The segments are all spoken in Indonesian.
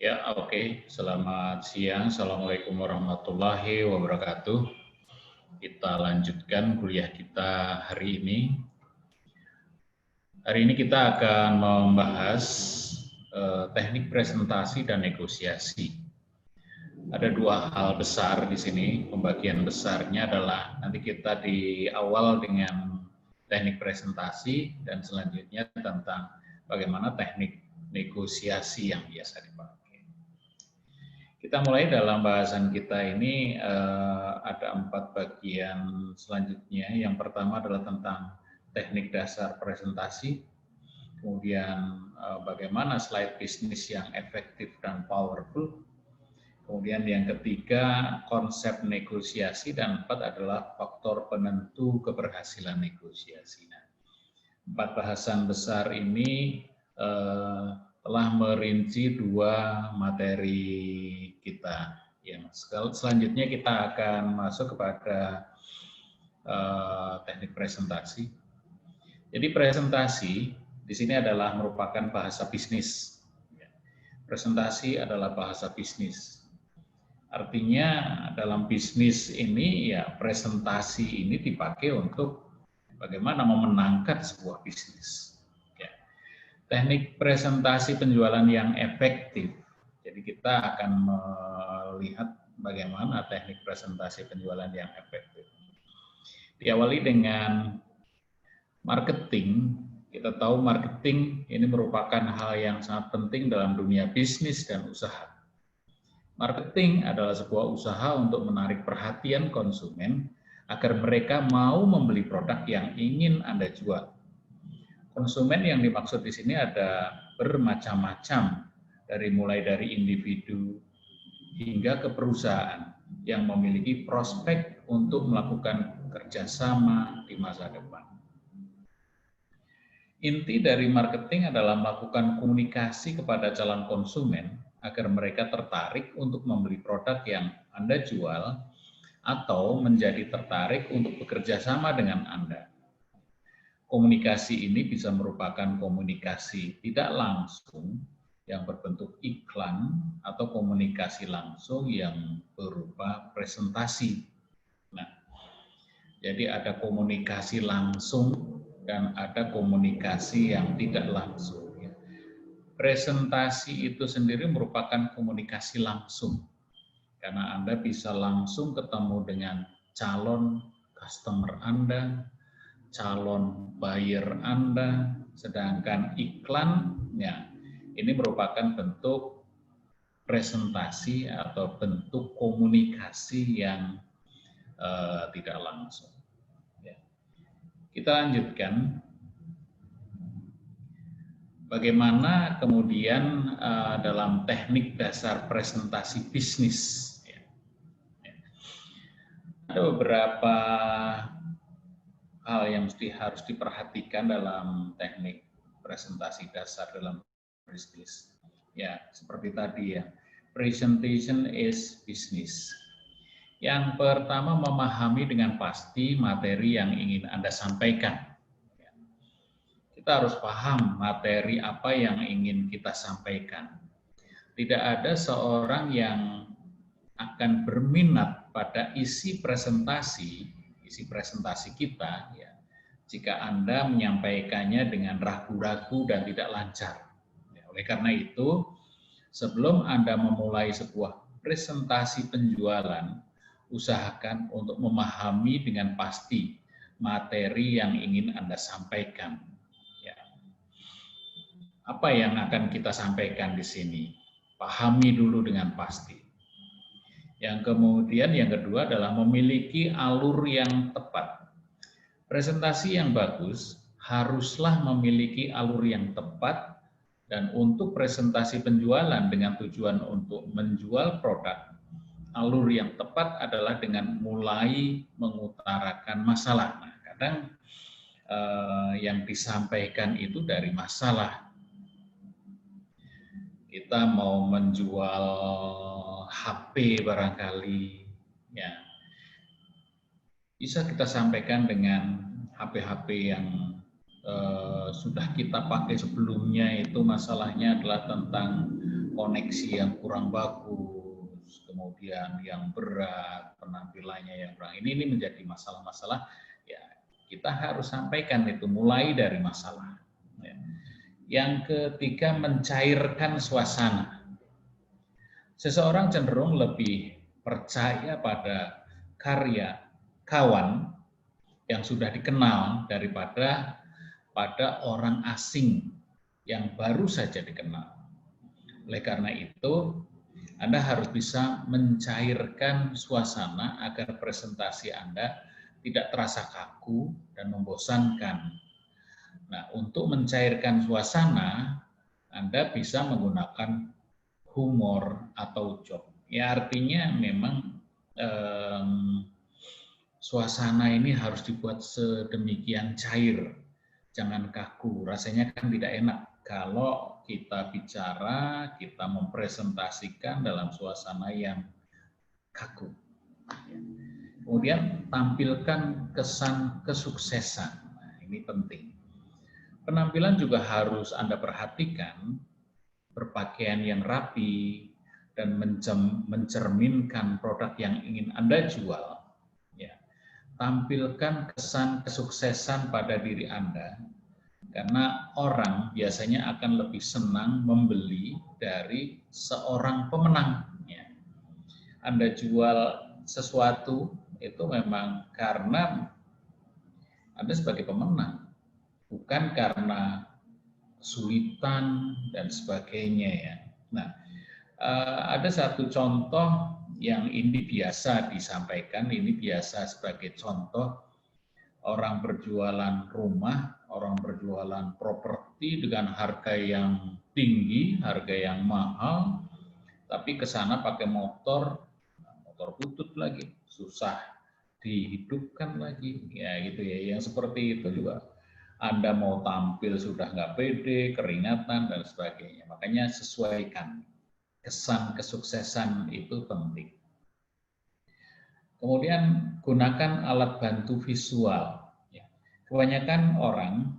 Ya, oke. Selamat siang. Assalamualaikum warahmatullahi wabarakatuh. Kita lanjutkan kuliah kita hari ini. Hari ini kita akan membahas teknik presentasi dan negosiasi. Ada dua hal besar di sini. Pembagian besarnya adalah nanti kita di awal dengan teknik presentasi dan selanjutnya tentang bagaimana teknik negosiasi yang biasa dipakai. Kita mulai dalam bahasan kita ini ada 4 bagian selanjutnya. Yang pertama adalah tentang teknik dasar presentasi, kemudian bagaimana slide bisnis yang efektif dan powerful, kemudian yang ketiga konsep negosiasi, dan 4 adalah faktor penentu keberhasilan negosiasi. Nah, 4 bahasan besar ini telah merinci 2 materi kita. Yang selanjutnya kita akan masuk kepada teknik presentasi. Jadi presentasi di sini adalah merupakan bahasa bisnis. Presentasi adalah bahasa bisnis. Artinya dalam bisnis ini ya presentasi ini dipakai untuk bagaimana memenangkan sebuah bisnis. Teknik presentasi penjualan yang efektif. Jadi kita akan melihat bagaimana teknik presentasi penjualan yang efektif. Diawali dengan marketing. Kita tahu marketing ini merupakan hal yang sangat penting dalam dunia bisnis dan usaha. Marketing adalah sebuah usaha untuk menarik perhatian konsumen agar mereka mau membeli produk yang ingin Anda jual. Konsumen yang dimaksud di sini ada bermacam-macam, mulai dari individu hingga ke perusahaan yang memiliki prospek untuk melakukan kerjasama di masa depan. Inti dari marketing adalah melakukan komunikasi kepada calon konsumen agar mereka tertarik untuk membeli produk yang Anda jual atau menjadi tertarik untuk bekerja sama dengan Anda. Komunikasi ini bisa merupakan komunikasi tidak langsung yang berbentuk iklan atau komunikasi langsung yang berupa presentasi. Nah, jadi ada komunikasi langsung dan ada komunikasi yang tidak langsung. Presentasi itu sendiri merupakan komunikasi langsung karena Anda bisa langsung ketemu dengan calon customer Anda, calon buyer Anda, sedangkan iklannya ini merupakan bentuk presentasi atau bentuk komunikasi yang tidak langsung. Ya. Kita lanjutkan. Bagaimana kemudian dalam teknik dasar presentasi bisnis. Ya. Ya. Ada beberapa hal yang harus diperhatikan dalam teknik presentasi dasar dalam bisnis. Ya, seperti tadi ya, presentation is business. Yang pertama, memahami dengan pasti materi yang ingin Anda sampaikan. Kita harus paham materi apa yang ingin kita sampaikan. Tidak ada seorang yang akan berminat pada isi presentasi kita ya, jika Anda menyampaikannya dengan ragu-ragu dan tidak lancar. Ya, oleh karena itu, sebelum Anda memulai sebuah presentasi penjualan, usahakan untuk memahami dengan pasti materi yang ingin Anda sampaikan. Ya. Apa yang akan kita sampaikan di sini? Pahami dulu dengan pasti. Yang kemudian yang kedua adalah memiliki alur yang tepat. Presentasi yang bagus haruslah memiliki alur yang tepat, dan untuk presentasi penjualan dengan tujuan untuk menjual produk, alur yang tepat adalah dengan mulai mengutarakan masalah. Nah, kadang yang disampaikan itu dari masalah. Kita mau menjual HP barangkali, ya bisa kita sampaikan dengan HP-HP yang sudah kita pakai sebelumnya itu masalahnya adalah tentang koneksi yang kurang bagus, kemudian yang berat, penampilannya yang kurang. Ini menjadi masalah-masalah ya kita harus sampaikan itu mulai dari masalah. Ya. Yang ketiga, mencairkan suasana. Seseorang cenderung lebih percaya pada karya kawan yang sudah dikenal daripada pada orang asing yang baru saja dikenal. Oleh karena itu, Anda harus bisa mencairkan suasana agar presentasi Anda tidak terasa kaku dan membosankan. Nah, untuk mencairkan suasana, Anda bisa menggunakan humor atau joke. Ya, artinya memang suasana ini harus dibuat sedemikian cair, jangan kaku. Rasanya kan tidak enak kalau kita bicara, kita mempresentasikan dalam suasana yang kaku. Kemudian tampilkan kesan kesuksesan. Nah, ini penting. Penampilan juga harus Anda perhatikan, berpakaian yang rapi dan mencerminkan produk yang ingin Anda jual. Ya. Tampilkan kesan kesuksesan pada diri Anda, karena orang biasanya akan lebih senang membeli dari seorang pemenang. Ya. Anda jual sesuatu itu memang karena Anda sebagai pemenang, bukan karena kesulitan dan sebagainya ya. Nah, ada satu contoh yang ini biasa disampaikan, ini biasa sebagai contoh orang berjualan rumah, orang berjualan properti dengan harga yang tinggi, harga yang mahal, tapi ke sana pakai motor butut lagi, susah dihidupkan lagi, ya gitu ya. Yang seperti itu juga Anda mau tampil sudah nggak pede, keringatan dan sebagainya. Makanya sesuaikan, kesan kesuksesan itu penting. Kemudian gunakan alat bantu visual. Kebanyakan orang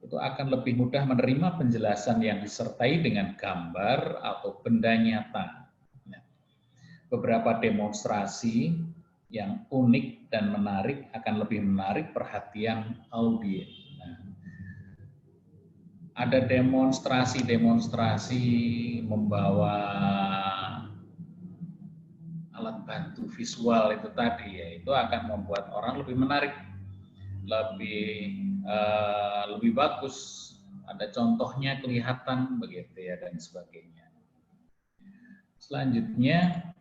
itu akan lebih mudah menerima penjelasan yang disertai dengan gambar atau benda nyata. Beberapa demonstrasi yang unik dan menarik akan lebih menarik perhatian audiens. Nah, ada demonstrasi membawa alat bantu visual itu tadi ya, itu akan membuat orang lebih menarik, lebih bagus. Ada contohnya kelihatan begitu ya dan sebagainya. Selanjutnya,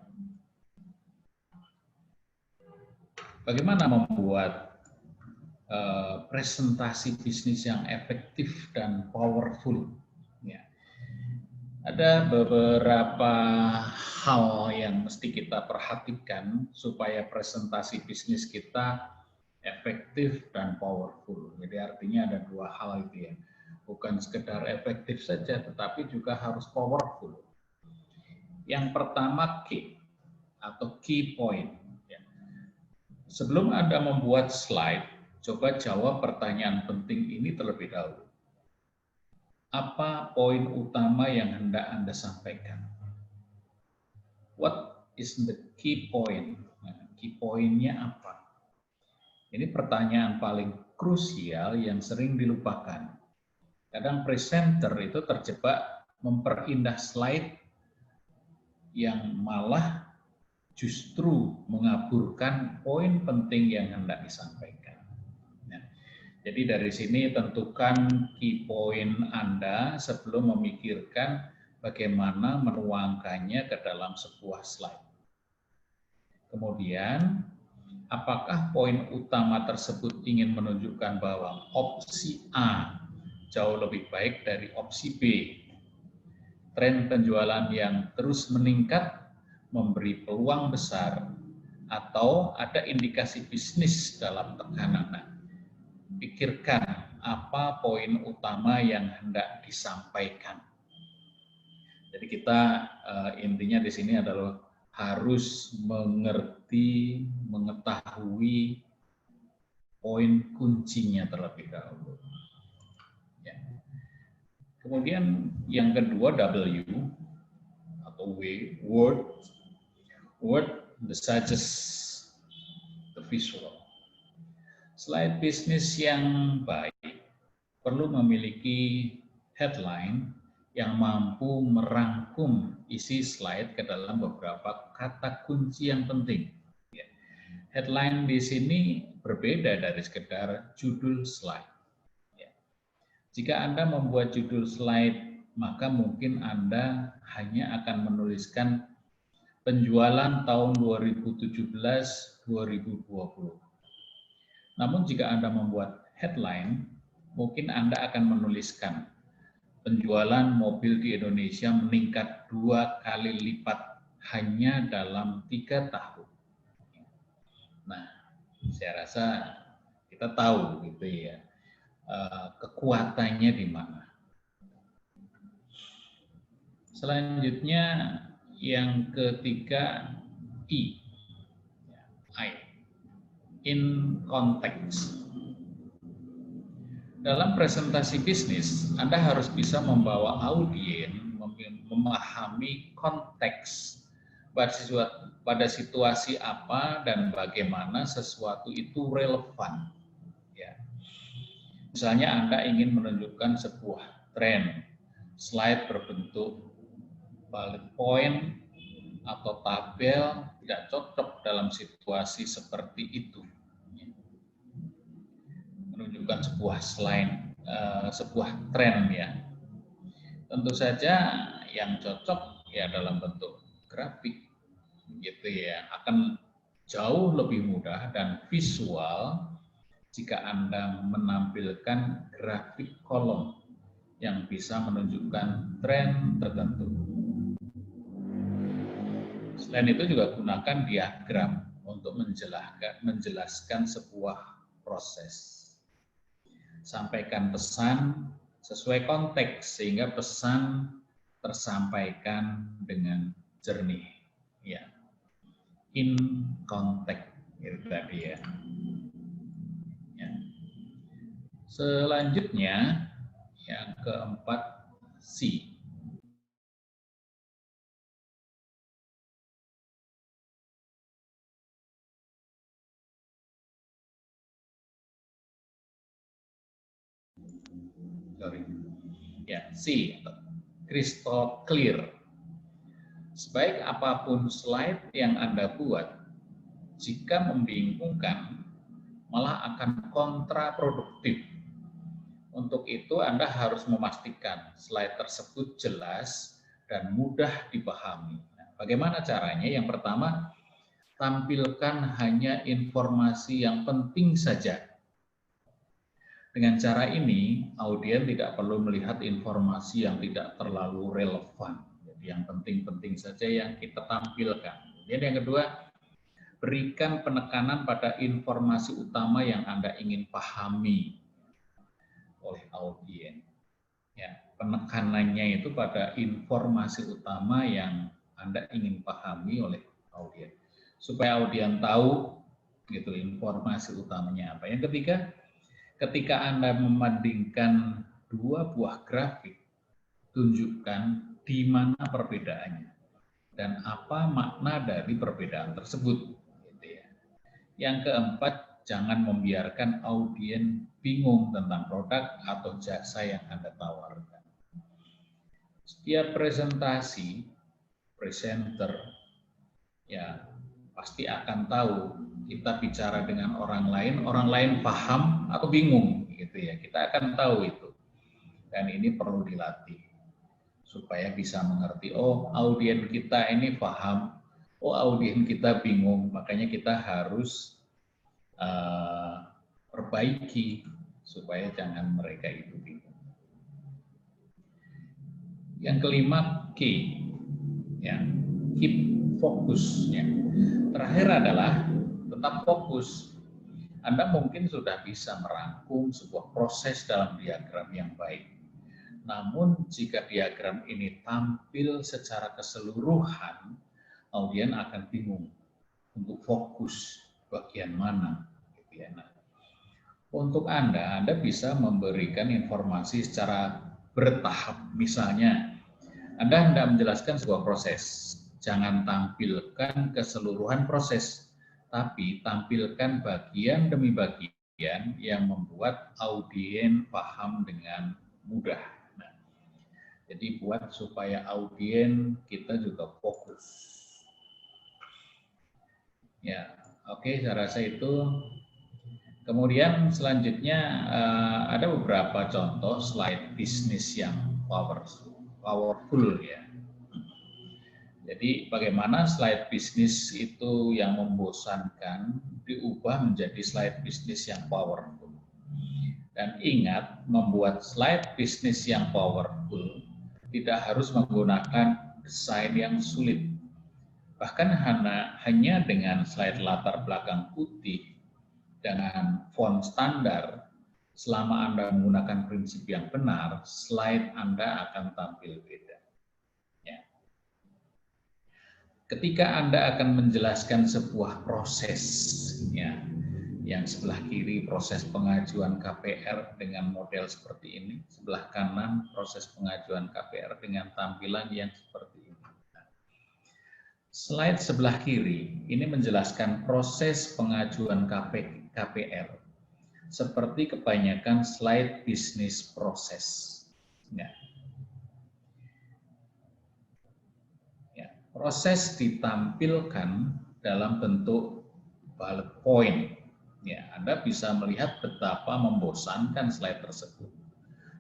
bagaimana membuat presentasi bisnis yang efektif dan powerful? Ya. Ada beberapa hal yang mesti kita perhatikan supaya presentasi bisnis kita efektif dan powerful. Jadi artinya ada dua hal itu ya. Bukan sekedar efektif saja, tetapi juga harus powerful. Yang pertama key atau key point. Sebelum Anda membuat slide, coba jawab pertanyaan penting ini terlebih dahulu. Apa poin utama yang hendak Anda sampaikan? What is the key point? Nah, key point-nya apa? Ini pertanyaan paling krusial yang sering dilupakan. Kadang presenter itu terjebak memperindah slide yang malah justru mengaburkan poin penting yang hendak disampaikan. Nah, jadi dari sini tentukan key point Anda sebelum memikirkan bagaimana menuangkannya ke dalam sebuah slide. Kemudian, apakah poin utama tersebut ingin menunjukkan bahwa opsi A jauh lebih baik dari opsi B? Tren penjualan yang terus meningkat memberi peluang besar, atau ada indikasi bisnis dalam tekanan. Nah, pikirkan apa poin utama yang hendak disampaikan. Jadi kita intinya di sini adalah harus mengerti, mengetahui poin kuncinya terlebih dahulu. Kemudian yang kedua W atau W, word. Word, the suggest, the visual. Slide bisnis yang baik perlu memiliki headline yang mampu merangkum isi slide ke dalam beberapa kata kunci yang penting. Headline di sini berbeda dari sekedar judul slide. Jika Anda membuat judul slide, maka mungkin Anda hanya akan menuliskan penjualan tahun 2017-2020. Namun jika Anda membuat headline, mungkin Anda akan menuliskan penjualan mobil di Indonesia meningkat 2 kali lipat hanya dalam 3 tahun. Nah, saya rasa kita tahu gitu ya, kekuatannya di mana. Selanjutnya yang ketiga I, in context. Dalam presentasi bisnis, Anda harus bisa membawa audiens memahami konteks pada situasi apa dan bagaimana sesuatu itu relevan. Ya. Misalnya Anda ingin menunjukkan sebuah tren, slide berbentuk bullet point atau tabel tidak cocok dalam situasi seperti itu. Menunjukkan sebuah slide, sebuah tren ya. Tentu saja yang cocok ya dalam bentuk grafik gitu ya, akan jauh lebih mudah dan visual jika Anda menampilkan grafik kolom yang bisa menunjukkan tren tertentu. Selain itu juga gunakan diagram untuk menjelaskan sebuah proses. Sampaikan pesan sesuai konteks sehingga pesan tersampaikan dengan jernih. Ya, in context itu tadi ya. Ya. Selanjutnya yang keempat C. Ya, C, crystal clear. Sebaik apapun slide yang Anda buat, jika membingungkan, malah akan kontraproduktif. Untuk itu Anda harus memastikan slide tersebut jelas dan mudah dipahami. Nah, bagaimana caranya? Yang pertama, tampilkan hanya informasi yang penting saja. Dengan cara ini, audiens tidak perlu melihat informasi yang tidak terlalu relevan. Jadi yang penting-penting saja yang kita tampilkan. Kemudian yang kedua, berikan penekanan pada informasi utama yang Anda ingin pahami oleh audiens. Ya, penekanannya itu pada informasi utama yang Anda ingin pahami oleh audiens. Supaya audiens tahu gitu informasi utamanya apa. Yang ketiga, ketika Anda membandingkan dua buah grafik, tunjukkan di mana perbedaannya dan apa makna dari perbedaan tersebut. Gitu ya. Yang keempat, jangan membiarkan audiens bingung tentang produk atau jasa yang Anda tawarkan. Setiap presentasi, presenter ya pasti akan tahu kita bicara dengan orang lain paham atau bingung gitu ya. Kita akan tahu itu. Dan ini perlu dilatih supaya bisa mengerti, oh audiens kita ini paham, oh audiens kita bingung, makanya kita harus perbaiki supaya jangan mereka itu bingung. Yang kelima, key, ya, keep fokusnya. Terakhir adalah tetap fokus. Anda mungkin sudah bisa merangkum sebuah proses dalam diagram yang baik. Namun jika diagram ini tampil secara keseluruhan, audiens akan bingung untuk fokus bagian mana. Nah, untuk Anda bisa memberikan informasi secara bertahap. Misalnya, Anda hendak menjelaskan sebuah proses, jangan tampilkan keseluruhan proses, tapi tampilkan bagian demi bagian yang membuat audiens paham dengan mudah. Nah, jadi buat supaya audiens kita juga fokus. Ya, oke, saya rasa itu. Kemudian selanjutnya ada beberapa contoh slide bisnis yang powerful ya. Jadi bagaimana slide bisnis itu yang membosankan diubah menjadi slide bisnis yang powerful. Dan ingat, membuat slide bisnis yang powerful tidak harus menggunakan desain yang sulit. Bahkan hanya dengan slide latar belakang putih dengan font standar, selama Anda menggunakan prinsip yang benar, slide Anda akan tampil beda. Ya. Ketika Anda akan menjelaskan sebuah proses, ya, yang sebelah kiri proses pengajuan KPR dengan model seperti ini, sebelah kanan proses pengajuan KPR dengan tampilan yang seperti ini. Slide sebelah kiri ini menjelaskan proses pengajuan KPR seperti kebanyakan slide bisnis proses. Ya. Ya. Proses ditampilkan dalam bentuk bullet point. Ya, Anda bisa melihat betapa membosankan slide tersebut.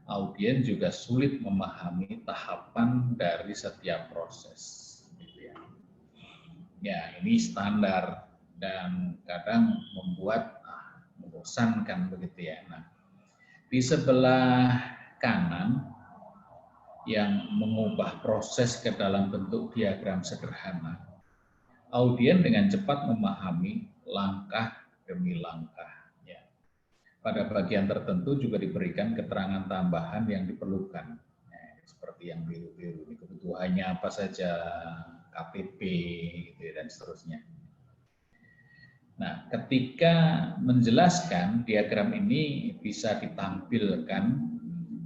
Audiens juga sulit memahami tahapan dari setiap proses. Ya, ini standar dan kadang membuat membosankan begitu ya. Nah, di sebelah kanan yang mengubah proses ke dalam bentuk diagram sederhana, audiens dengan cepat memahami langkah demi langkah. Ya. Pada bagian tertentu juga diberikan keterangan tambahan yang diperlukan, seperti yang biru-biru ini kebutuhannya apa saja, KTP gitu dan seterusnya. Nah, ketika menjelaskan diagram ini bisa ditampilkan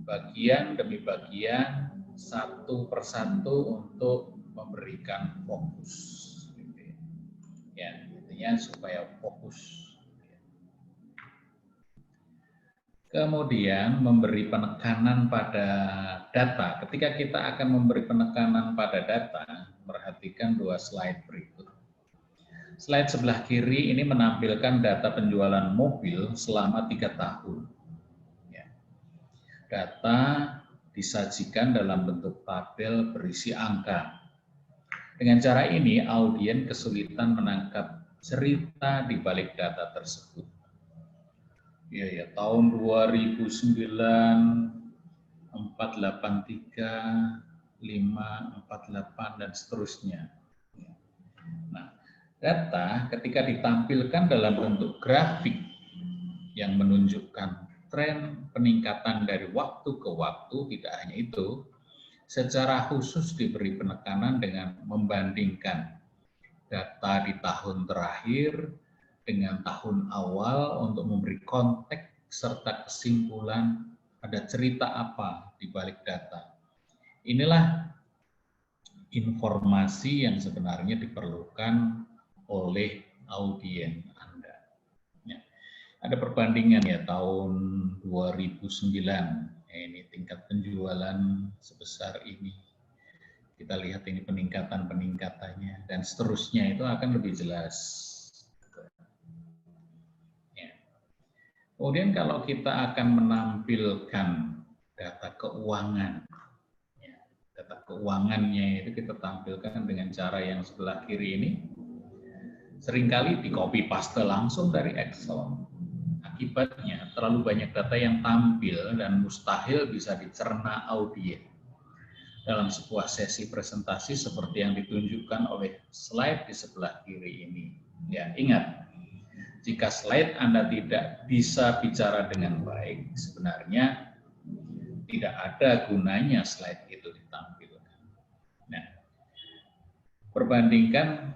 bagian demi bagian satu persatu untuk memberikan fokus. Ya, intinya supaya fokus. Kemudian memberi penekanan pada data. Ketika kita akan memberi penekanan pada data, perhatikan dua slide berikut. Slide sebelah kiri ini menampilkan data penjualan mobil selama 3 tahun. Ya. Data disajikan dalam bentuk tabel berisi angka. Dengan cara ini, audiens kesulitan menangkap cerita di balik data tersebut. Ya, tahun 2009, 483, 548 dan seterusnya. Nah, data ketika ditampilkan dalam bentuk grafik yang menunjukkan tren peningkatan dari waktu ke waktu, tidak hanya itu, secara khusus diberi penekanan dengan membandingkan data di tahun terakhir dengan tahun awal untuk memberi konteks serta kesimpulan ada cerita apa di balik data. Inilah informasi yang sebenarnya diperlukan oleh audiens Anda. Ya. Ada perbandingan ya tahun 2009, ini tingkat penjualan sebesar ini. Kita lihat ini peningkatannya dan seterusnya itu akan lebih jelas. Kemudian kalau kita akan menampilkan data keuangan, data keuangannya itu kita tampilkan dengan cara yang sebelah kiri ini, seringkali di copy paste langsung dari Excel. Akibatnya terlalu banyak data yang tampil dan mustahil bisa dicerna audiens dalam sebuah sesi presentasi seperti yang ditunjukkan oleh slide di sebelah kiri ini. Ya, ingat. Jika slide Anda tidak bisa bicara dengan baik, sebenarnya tidak ada gunanya slide itu ditampilkan. Nah, perbandingkan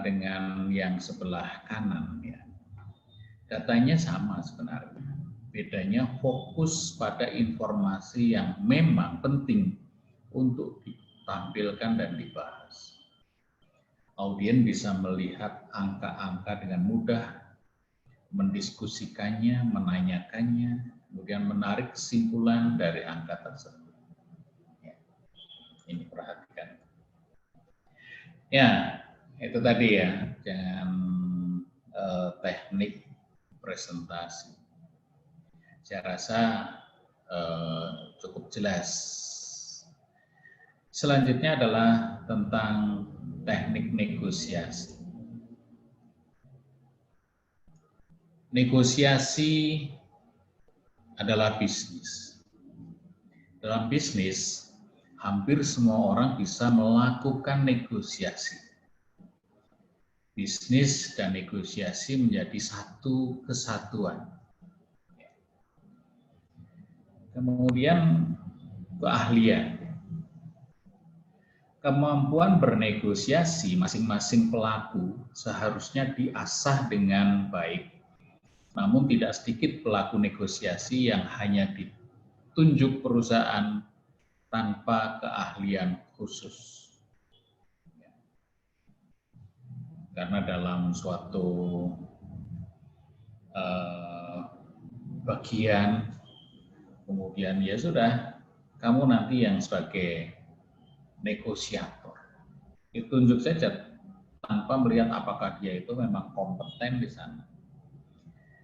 dengan yang sebelah kanan, ya. Datanya sama sebenarnya, Bedanya fokus pada informasi yang memang penting untuk ditampilkan dan dibahas. Audien bisa melihat angka-angka dengan mudah, mendiskusikannya, menanyakannya, kemudian menarik kesimpulan dari angka tersebut. Ya, ini perhatikan. Ya, itu tadi ya, jangan teknik presentasi. Saya rasa cukup jelas. Selanjutnya adalah tentang teknik negosiasi. Negosiasi adalah bisnis. Dalam bisnis, hampir semua orang bisa melakukan negosiasi. Bisnis dan negosiasi menjadi satu kesatuan. Kemudian keahlian. Kemampuan bernegosiasi masing-masing pelaku seharusnya diasah dengan baik. Namun tidak sedikit pelaku negosiasi yang hanya ditunjuk perusahaan tanpa keahlian khusus. Karena dalam suatu bagian, kemudian ya sudah, kamu nanti yang sebagai negosiator. Ditunjuk saja tanpa melihat apakah dia itu memang kompeten di sana.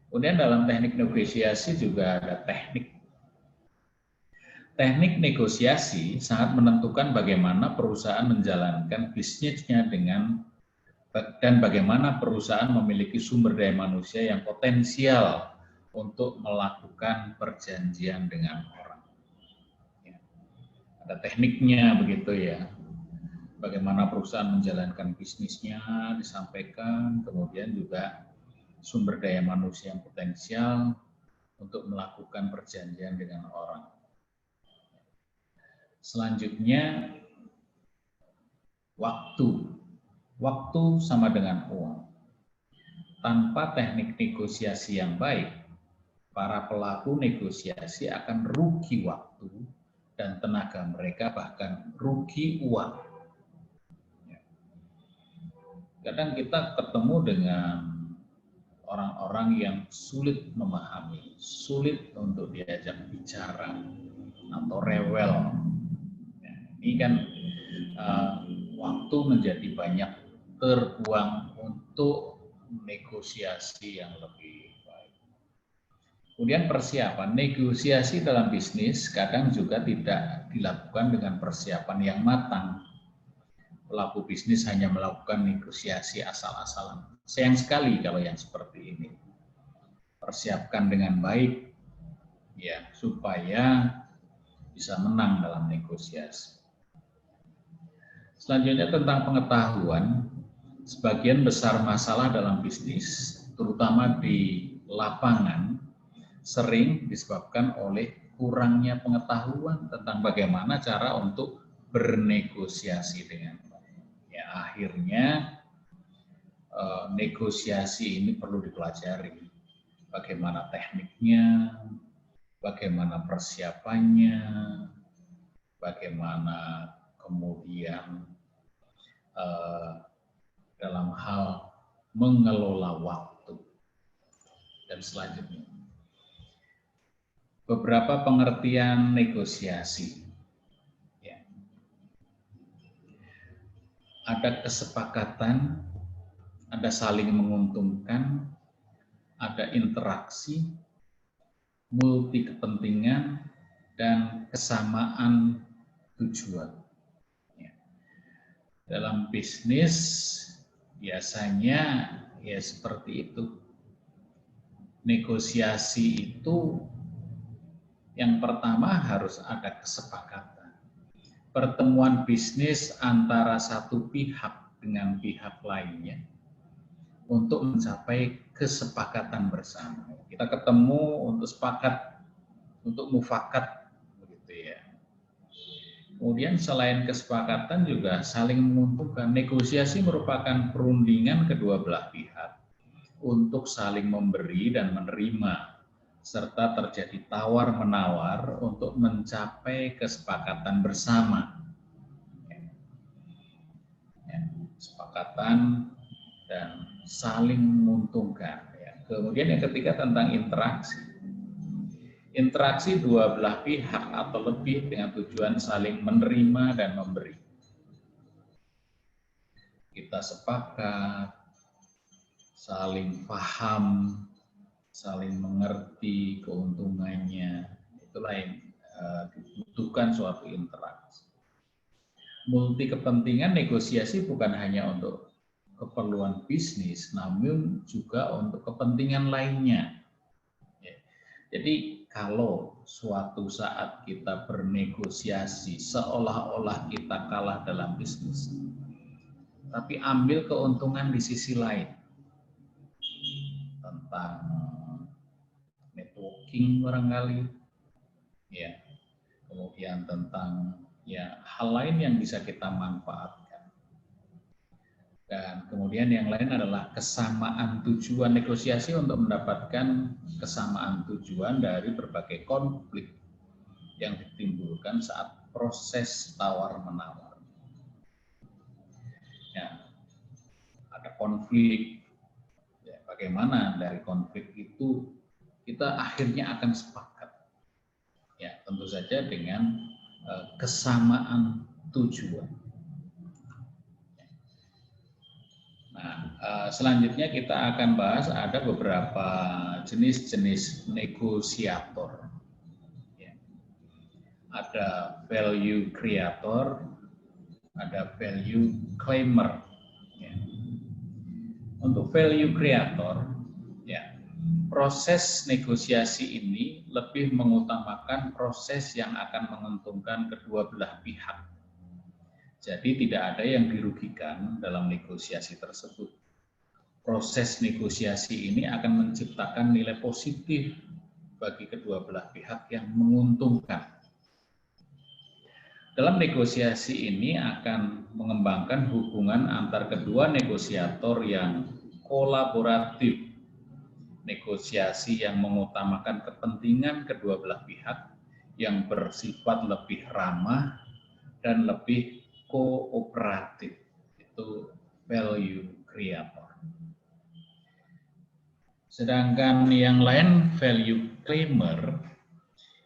Kemudian dalam teknik negosiasi juga ada teknik. Teknik negosiasi sangat menentukan bagaimana perusahaan menjalankan bisnisnya dan bagaimana perusahaan memiliki sumber daya manusia yang potensial untuk melakukan perjanjian dengan orang. Ya. Ada tekniknya begitu ya. Bagaimana perusahaan menjalankan bisnisnya disampaikan, kemudian juga sumber daya manusia yang potensial untuk melakukan perjanjian dengan orang. Selanjutnya, waktu. Waktu sama dengan uang. Tanpa teknik negosiasi yang baik, para pelaku negosiasi akan rugi waktu dan tenaga mereka, bahkan rugi uang. Kadang kita ketemu dengan orang-orang yang sulit memahami, sulit untuk diajak bicara, atau rewel. Ya, ini kan waktu menjadi banyak terbuang untuk negosiasi yang lebih baik. Kemudian persiapan, negosiasi dalam bisnis kadang juga tidak dilakukan dengan persiapan yang matang. Pelaku bisnis hanya melakukan negosiasi asal-asalan. Sayang sekali kalau yang seperti ini. Persiapkan dengan baik ya supaya bisa menang dalam negosiasi. Selanjutnya tentang pengetahuan, sebagian besar masalah dalam bisnis, terutama di lapangan, sering disebabkan oleh kurangnya pengetahuan tentang bagaimana cara untuk bernegosiasi dengan baik. Ya, akhirnya negosiasi ini perlu dipelajari. Bagaimana tekniknya, bagaimana persiapannya, bagaimana kemudian dalam hal mengelola waktu. Dan selanjutnya, beberapa pengertian negosiasi. Ya. Ada kesepakatan, ada saling menguntungkan, ada interaksi, multi kepentingan, dan kesamaan tujuan. Ya. Dalam bisnis biasanya ya seperti itu. Negosiasi itu yang pertama harus ada kesepakatan. Pertemuan bisnis antara satu pihak dengan pihak lainnya untuk mencapai kesepakatan bersama. Kita ketemu untuk sepakat, untuk mufakat, begitu ya. Kemudian selain kesepakatan juga saling menguntungkan. Negosiasi merupakan perundingan kedua belah pihak untuk saling memberi dan menerima serta terjadi tawar-menawar untuk mencapai kesepakatan bersama. Kesepakatan dan saling menguntungkan. Kemudian yang ketiga tentang interaksi. Interaksi dua belah pihak atau lebih dengan tujuan saling menerima dan memberi. Kita sepakat, saling paham, saling mengerti keuntungannya. Itulah yang dibutuhkan suatu interaksi. Multi kepentingan negosiasi bukan hanya untuk keperluan bisnis, namun juga untuk kepentingan lainnya. Jadi kalau suatu saat kita bernegosiasi seolah-olah kita kalah dalam bisnis, tapi ambil keuntungan di sisi lain tentang networking barangkali, ya, kemudian tentang hal lain yang bisa kita manfaatkan. Dan kemudian yang lain adalah kesamaan tujuan negosiasi untuk mendapatkan kesamaan tujuan dari berbagai konflik yang ditimbulkan saat proses tawar-menawar. Ya, ada konflik, ya, bagaimana dari konflik itu kita akhirnya akan sepakat. Ya, tentu saja dengan kesamaan tujuan. Nah, selanjutnya kita akan bahas ada beberapa jenis-jenis negosiator. Ya. Ada value creator, ada value claimer. Ya. Untuk value creator, ya, proses negosiasi ini lebih mengutamakan proses yang akan menguntungkan kedua belah pihak. Jadi tidak ada yang dirugikan dalam negosiasi tersebut. Proses negosiasi ini akan menciptakan nilai positif bagi kedua belah pihak yang menguntungkan. Dalam negosiasi ini akan mengembangkan hubungan antar kedua negosiator yang kolaboratif. Negosiasi yang mengutamakan kepentingan kedua belah pihak yang bersifat lebih ramah dan lebih kooperatif, itu value creator. Sedangkan yang lain value claimer,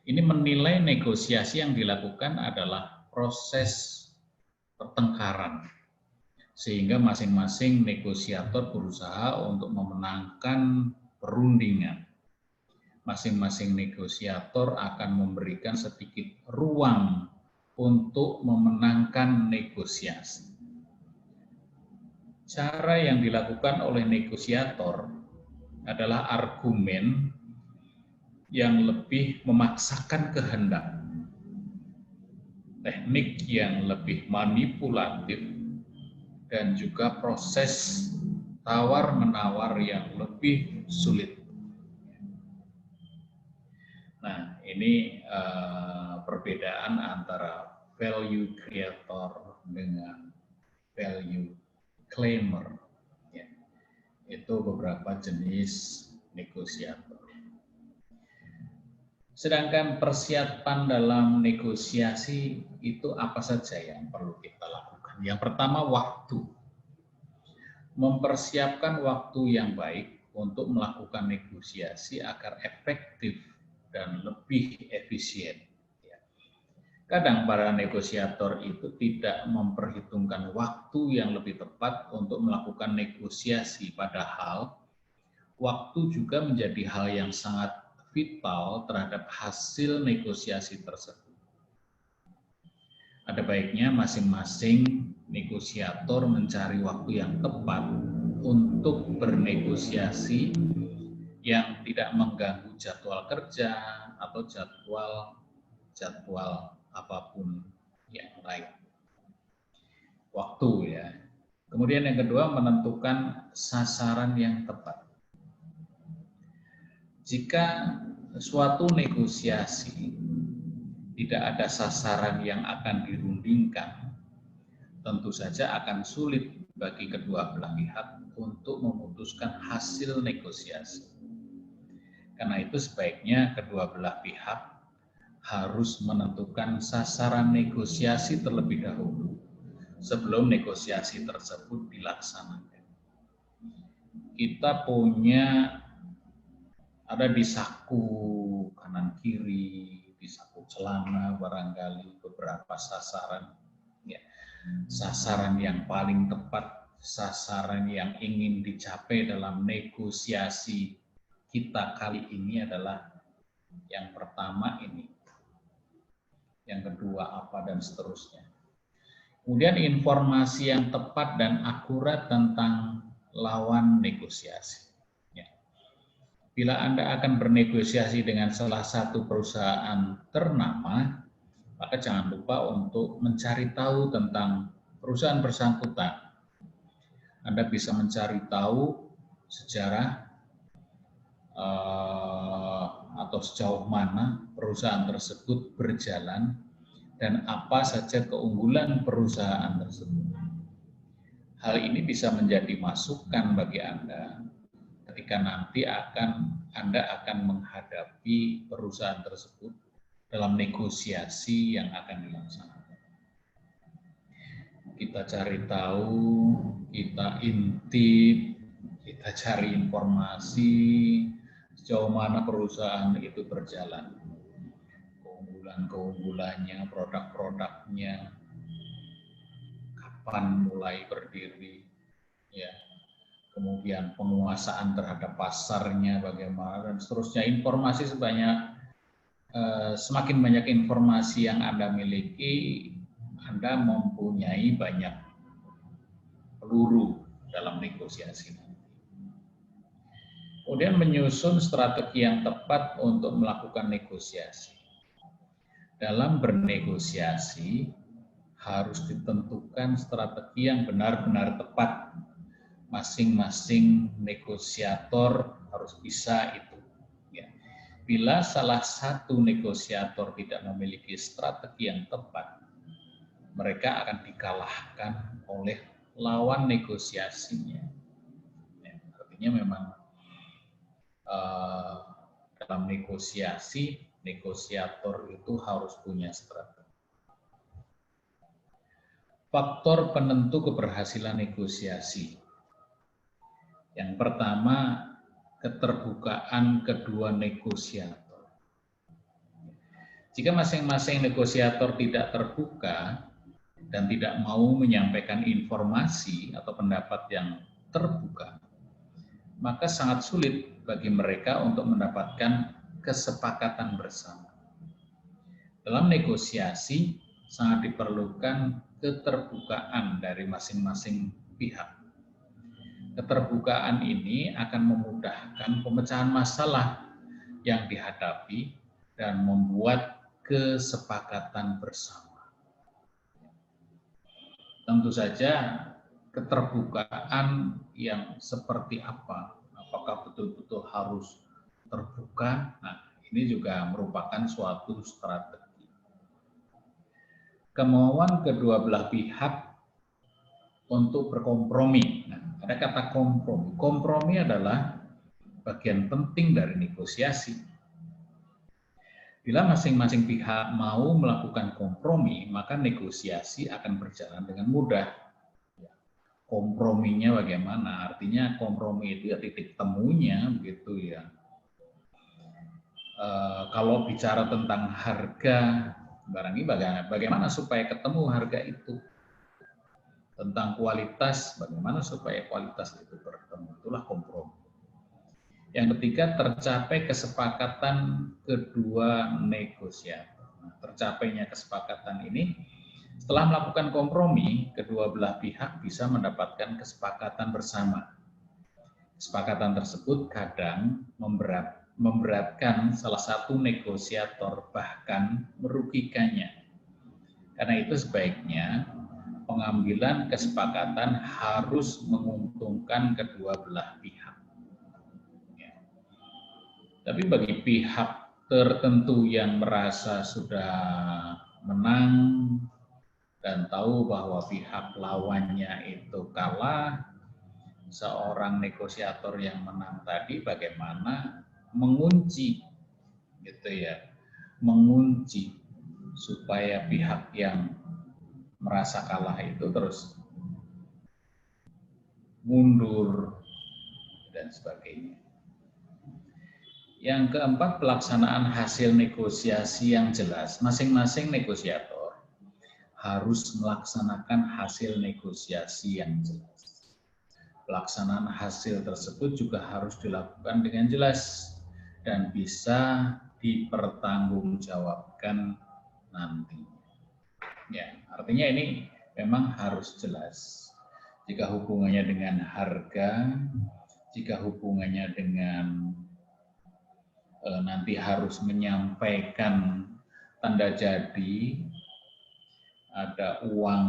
ini menilai negosiasi yang dilakukan adalah proses pertengkaran, sehingga masing-masing negosiator berusaha untuk memenangkan perundingan. Masing-masing negosiator akan memberikan sedikit ruang untuk memenangkan negosiasi. Cara yang dilakukan oleh negosiator adalah argumen yang lebih memaksakan kehendak, teknik yang lebih manipulatif, dan juga proses tawar-menawar yang lebih sulit. Nah, ini perbedaan antara value creator dengan value claimer. Ya. Itu beberapa jenis negosiator. Sedangkan persiapan dalam negosiasi itu apa saja yang perlu kita lakukan? Yang pertama, waktu. Mempersiapkan waktu yang baik untuk melakukan negosiasi agar efektif dan lebih efisien. Kadang para negosiator itu tidak memperhitungkan waktu yang lebih tepat untuk melakukan negosiasi, padahal waktu juga menjadi hal yang sangat vital terhadap hasil negosiasi tersebut. Ada baiknya masing-masing negosiator mencari waktu yang tepat untuk bernegosiasi yang tidak mengganggu jadwal kerja atau jadwal apapun yang lain. Waktu, ya. Kemudian yang kedua, menentukan sasaran yang tepat. Jika suatu negosiasi tidak ada sasaran yang akan dirundingkan, tentu saja akan sulit bagi kedua belah pihak untuk memutuskan hasil negosiasi. Karena itu sebaiknya kedua belah pihak harus menentukan sasaran negosiasi terlebih dahulu sebelum negosiasi tersebut dilaksanakan. Kita punya ada di saku kanan kiri, di saku celana barangkali beberapa sasaran. Ya. Sasaran yang paling tepat, sasaran yang ingin dicapai dalam negosiasi kita kali ini adalah yang pertama ini, yang kedua apa, dan seterusnya. Kemudian informasi yang tepat dan akurat tentang lawan negosiasi. Ya. Bila Anda akan bernegosiasi dengan salah satu perusahaan ternama, maka jangan lupa untuk mencari tahu tentang perusahaan bersangkutan. Anda bisa mencari tahu sejarah atau sejauh mana perusahaan tersebut berjalan dan apa saja keunggulan perusahaan tersebut. Hal ini bisa menjadi masukan bagi Anda ketika nanti Anda akan menghadapi perusahaan tersebut dalam negosiasi yang akan dilaksanakan. Kita cari tahu, kita intip, kita cari informasi sejauh mana perusahaan itu berjalan, keunggulan-keunggulannya, produk-produknya, kapan mulai berdiri, ya, kemudian penguasaan terhadap pasarnya bagaimana, dan seterusnya. Informasi semakin banyak informasi yang Anda miliki, Anda mempunyai banyak peluru dalam negosiasi. Kemudian menyusun strategi yang tepat untuk melakukan negosiasi. Dalam bernegosiasi harus ditentukan strategi yang benar-benar tepat. Masing-masing negosiator harus bisa itu. Ya. Bila salah satu negosiator tidak memiliki strategi yang tepat, mereka akan dikalahkan oleh lawan negosiasinya. Ya, artinya memang dalam negosiasi, negosiator itu harus punya strategi. Faktor penentu keberhasilan negosiasi. Yang pertama, keterbukaan kedua negosiator. Jika masing-masing negosiator tidak terbuka dan tidak mau menyampaikan informasi atau pendapat yang terbuka, maka sangat sulit bagi mereka untuk mendapatkan kesepakatan bersama. Dalam negosiasi sangat diperlukan keterbukaan dari masing-masing pihak. Keterbukaan ini akan memudahkan pemecahan masalah yang dihadapi dan membuat kesepakatan bersama. Tentu saja keterbukaan yang seperti apa? Apakah betul-betul harus terbuka? Nah, ini juga merupakan suatu strategi. Kemauan kedua belah pihak untuk berkompromi. Nah, ada kata kompromi. Kompromi adalah bagian penting dari negosiasi. Bila masing-masing pihak mau melakukan kompromi, maka negosiasi akan berjalan dengan mudah. Komprominya bagaimana? Artinya kompromi itu ya titik temunya, begitu ya. Kalau bicara tentang harga, barangkali bagaimana supaya ketemu harga itu? Tentang kualitas, bagaimana supaya kualitas itu bertemu? Itulah kompromi. Yang ketiga, tercapai kesepakatan kedua negosiator. Nah, tercapainya kesepakatan ini, setelah melakukan kompromi, kedua belah pihak bisa mendapatkan kesepakatan bersama. Kesepakatan tersebut kadang memberatkan salah satu negosiator, bahkan merugikannya. Karena itu sebaiknya pengambilan kesepakatan harus menguntungkan kedua belah pihak. Ya. Tapi bagi pihak tertentu yang merasa sudah menang dan tahu bahwa pihak lawannya itu kalah, seorang negosiator yang menang tadi bagaimana mengunci, gitu ya, mengunci supaya pihak yang merasa kalah itu terus mundur dan sebagainya. Yang keempat, pelaksanaan hasil negosiasi yang jelas. Masing-masing negosiator harus melaksanakan hasil negosiasi yang jelas. Pelaksanaan hasil tersebut juga harus dilakukan dengan jelas dan bisa dipertanggungjawabkan nantinya. Ya, artinya ini memang harus jelas. Jika hubungannya dengan harga, jika hubungannya dengan nanti harus menyampaikan tanda jadi, ada uang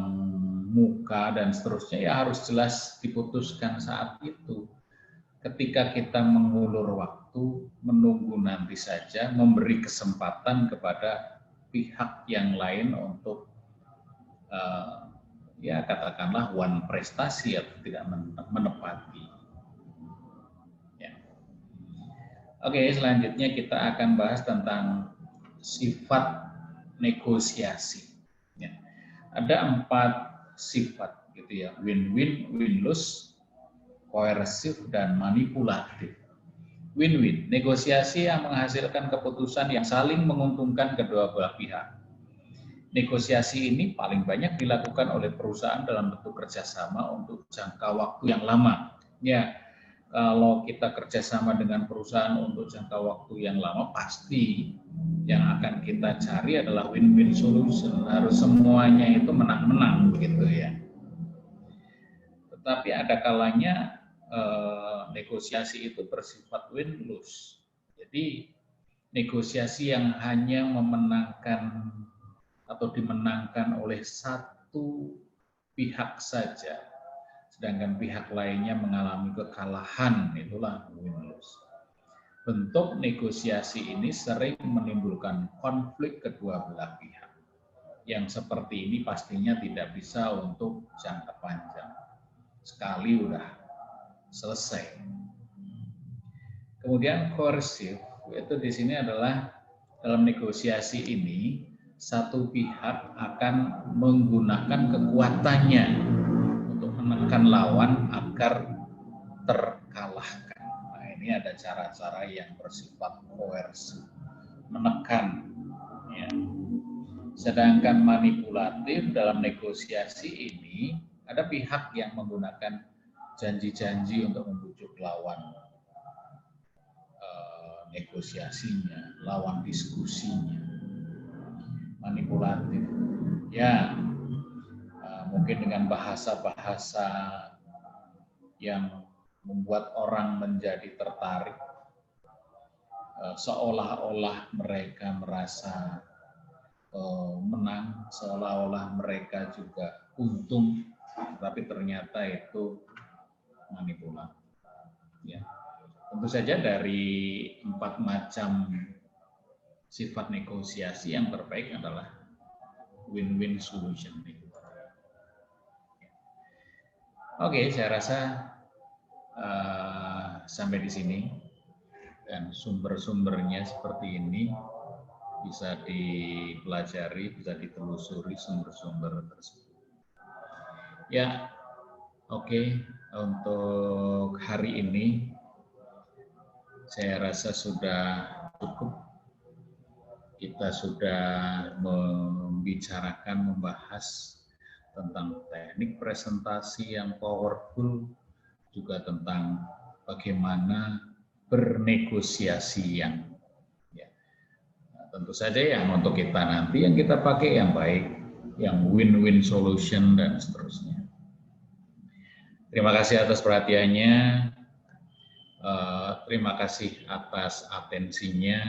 muka dan seterusnya, ya harus jelas diputuskan saat itu. Ketika kita mengulur waktu, menunggu nanti saja, memberi kesempatan kepada pihak yang lain untuk ya katakanlah one prestasi atau tidak menepati. Oke, selanjutnya kita akan bahas tentang sifat negosiasi. Ya. Ada 4 sifat, gitu ya: win-win, win-lose, coercive, dan manipulatif. Win-win, negosiasi yang menghasilkan keputusan yang saling menguntungkan kedua belah pihak. Negosiasi ini paling banyak dilakukan oleh perusahaan dalam bentuk kerjasama untuk jangka waktu yang lama. Ya. Kalau kita kerjasama dengan perusahaan untuk jangka waktu yang lama, pasti yang akan kita cari adalah win-win solution. Harus semuanya itu menang-menang, begitu ya. Tetapi ada kalanya negosiasi itu bersifat win-lose. Jadi negosiasi yang hanya memenangkan atau dimenangkan oleh satu pihak saja, sedangkan pihak lainnya mengalami kekalahan, itulah win-lose. Bentuk negosiasi ini sering menimbulkan konflik kedua belah pihak. Yang seperti ini pastinya tidak bisa untuk jangka panjang. Sekali udah selesai. Kemudian coercive, itu di sini adalah dalam negosiasi ini satu pihak akan menggunakan kekuatannya menekan lawan agar terkalahkan. Nah, ini ada cara-cara yang bersifat coercive, menekan. Ya. Sedangkan manipulatif dalam negosiasi ini ada pihak yang menggunakan janji-janji untuk membujuk lawan negosiasinya, lawan diskusinya. Manipulatif, ya. Mungkin dengan bahasa-bahasa yang membuat orang menjadi tertarik, seolah-olah mereka merasa menang, seolah-olah mereka juga untung, tapi ternyata itu manipulatif. Ya. Tentu saja dari 4 macam sifat negosiasi yang terbaik adalah win-win solution. Oke, saya rasa sampai di sini, dan sumber-sumbernya seperti ini bisa dipelajari, bisa ditelusuri sumber-sumber tersebut. Ya, oke, untuk hari ini saya rasa sudah cukup. Kita sudah membahas tentang teknik presentasi yang powerful, juga tentang bagaimana bernegosiasi yang tentu saja yang untuk kita nanti yang kita pakai yang baik, yang win-win solution dan seterusnya. Terima kasih atas perhatiannya. Terima kasih atas atensinya.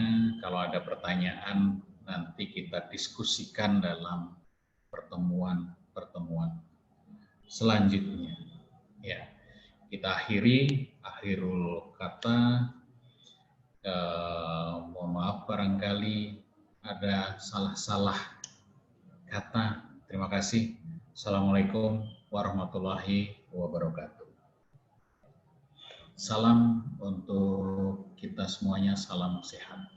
Kalau ada pertanyaan nanti kita diskusikan dalam pertemuan selanjutnya. Ya, kita akhirul kata. Mohon maaf barangkali ada salah-salah kata. Terima kasih. Assalamualaikum warahmatullahi wabarakatuh. Salam untuk kita semuanya, salam sehat.